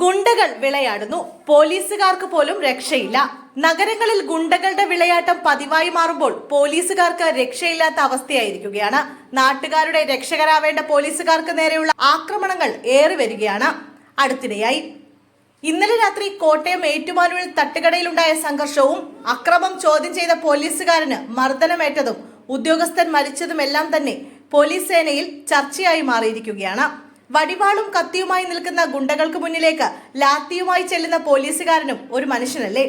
ഗുണ്ടകൾ വിളയാടുന്നു, പോലീസുകാർക്ക് പോലും രക്ഷയില്ല. നഗരങ്ങളിൽ ഗുണ്ടകളുടെ വിളയാട്ടം പതിവായി മാറുമ്പോൾ പോലീസുകാർക്ക് രക്ഷയില്ലാത്ത അവസ്ഥയായിരിക്കുകയാണ്. നാട്ടുകാരുടെ രക്ഷകരാവേണ്ട പോലീസുകാർക്ക് നേരെയുള്ള ആക്രമണങ്ങൾ ഏറി വരികയാണ്. അടുത്തിടെയായി ഇന്നലെ രാത്രി കോട്ടയം ഏറ്റുമാനൂരിൽ തട്ടുകടയിലുണ്ടായ സംഘർഷവും അക്രമം ചോദ്യം ചെയ്ത പോലീസുകാരന് മർദ്ദനമേറ്റതും ഉദ്യോഗസ്ഥൻ മരിച്ചതുമെല്ലാം തന്നെ പോലീസ് സേനയിൽ ചർച്ചയായി മാറിയിരിക്കുകയാണ്. വടിവാളും കത്തിയുമായി നിൽക്കുന്ന ഗുണ്ടകൾക്ക് മുന്നിലേക്ക് ലാത്തിയുമായി ചെല്ലുന്ന പോലീസുകാരനും ഒരു മനുഷ്യനല്ലേ?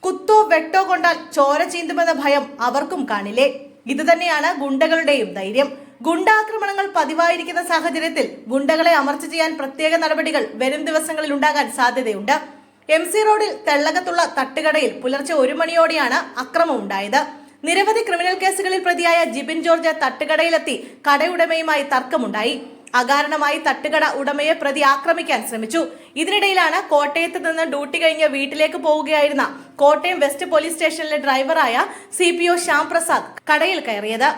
കുത്തോ വെട്ടോ കൊണ്ടാൽ ചോര ചീന്തുമെന്ന ഭയം അവർക്കും കാണില്ലേ? ഇതുതന്നെയാണ് ഗുണ്ടകളുടെയും ധൈര്യം. ഗുണ്ടാക്രമണങ്ങൾ പതിവായിരിക്കുന്ന സാഹചര്യത്തിൽ ഗുണ്ടകളെ അമർച്ച ചെയ്യാൻ പ്രത്യേക നടപടികൾ വരും ദിവസങ്ങളിൽ ഉണ്ടാകാൻ സാധ്യതയുണ്ട്. MC റോഡിൽ തെള്ളകത്തുള്ള തട്ടുകടയിൽ പുലർച്ചെ 1 മണിയോടെയാണ് അക്രമം ഉണ്ടായത്. നിരവധി ക്രിമിനൽ കേസുകളിൽ പ്രതിയായ ജിബിൻ ജോർജ് തട്ടുകടയിലെത്തി കടയുടമയുമായി തർക്കമുണ്ടായി. അകാരണമായി തട്ടുകട ഉടമയെ പ്രതി ആക്രമിക്കാൻ ശ്രമിച്ചു. ഇതിനിടയിലാണ് കോട്ടയത്ത് നിന്ന് ഡ്യൂട്ടി കഴിഞ്ഞ് വീട്ടിലേക്ക് പോവുകയായിരുന്ന കോട്ടയം വെസ്റ്റ് പോലീസ് സ്റ്റേഷനിലെ ഡ്രൈവറായ CPO ശ്യാം പ്രസാദ് കടയിൽ കയറിയത്.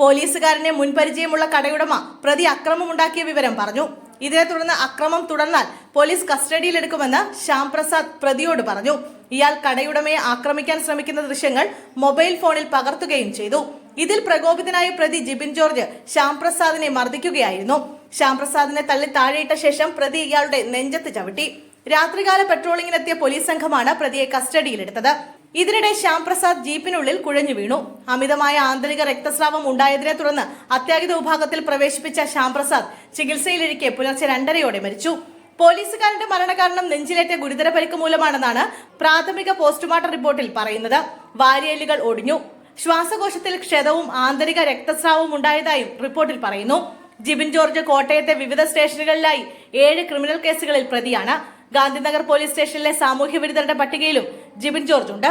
പോലീസുകാരനെ മുൻപരിചയമുള്ള കടയുടമ പ്രതി അക്രമമുണ്ടാക്കിയ വിവരം പറഞ്ഞു. ഇതിനെ തുടർന്ന് അക്രമം തുടർന്നാൽ പോലീസ് കസ്റ്റഡിയിലെടുക്കുമെന്ന് ശ്യാം പ്രസാദ് പ്രതിയോട് പറഞ്ഞു. ഇയാൾ കടയുടമയെ ആക്രമിക്കാൻ ശ്രമിക്കുന്ന ദൃശ്യങ്ങൾ മൊബൈൽ ഫോണിൽ പകർത്തുകയും ചെയ്തു. ഇതിൽ പ്രകോപിതനായ പ്രതി ജിബിൻ ജോർജ് ശ്യാം പ്രസാദിനെ മർദ്ദിക്കുകയായിരുന്നു. ശ്യാം പ്രസാദിനെ തള്ളി താഴെയിട്ട ശേഷം പ്രതി ഇയാളുടെ നെഞ്ചത്ത് ചവിട്ടി. രാത്രികാല പെട്രോളിംഗിനെത്തിയ പോലീസ് സംഘമാണ് പ്രതിയെ കസ്റ്റഡിയിലെടുത്തത്. ഇതിനിടെ ശ്യാം പ്രസാദ് ജീപ്പിനുള്ളിൽ കുഴഞ്ഞു വീണു. അമിതമായ ആന്തരിക രക്തസ്രാവം ഉണ്ടായതിനെ തുടർന്ന് അത്യാഹിത വിഭാഗത്തിൽ പ്രവേശിപ്പിച്ച ശ്യാം പ്രസാദ് ചികിത്സയിലിരിക്കെ പുലർച്ചെ 2:30 മരിച്ചു. പോലീസുകാരന്റെ മരണകാരണം നെഞ്ചിലേറ്റ ഗുരുതര പരിക്ക് മൂലമാണെന്നാണ് പ്രാഥമിക പോസ്റ്റ്മോർട്ടം റിപ്പോർട്ടിൽ പറയുന്നത്. വാരിയെല്ലുകൾ ഒടിഞ്ഞു, ശ്വാസകോശത്തിൽ ക്ഷതവും ആന്തരിക രക്തസ്രാവവും ഉണ്ടായതായും റിപ്പോർട്ടിൽ പറയുന്നു. ജിബിൻ ജോർജ് കോട്ടയത്തെ വിവിധ സ്റ്റേഷനുകളിലായി 7 ക്രിമിനൽ കേസുകളിൽ പ്രതിയാണ്. ഗാന്ധിനഗർ പോലീസ് സ്റ്റേഷനിലെ സാമൂഹ്യ വിരുദ്ധരുടെ പട്ടികയിലും ജിബിൻ ജോർജ് ഉണ്ട്.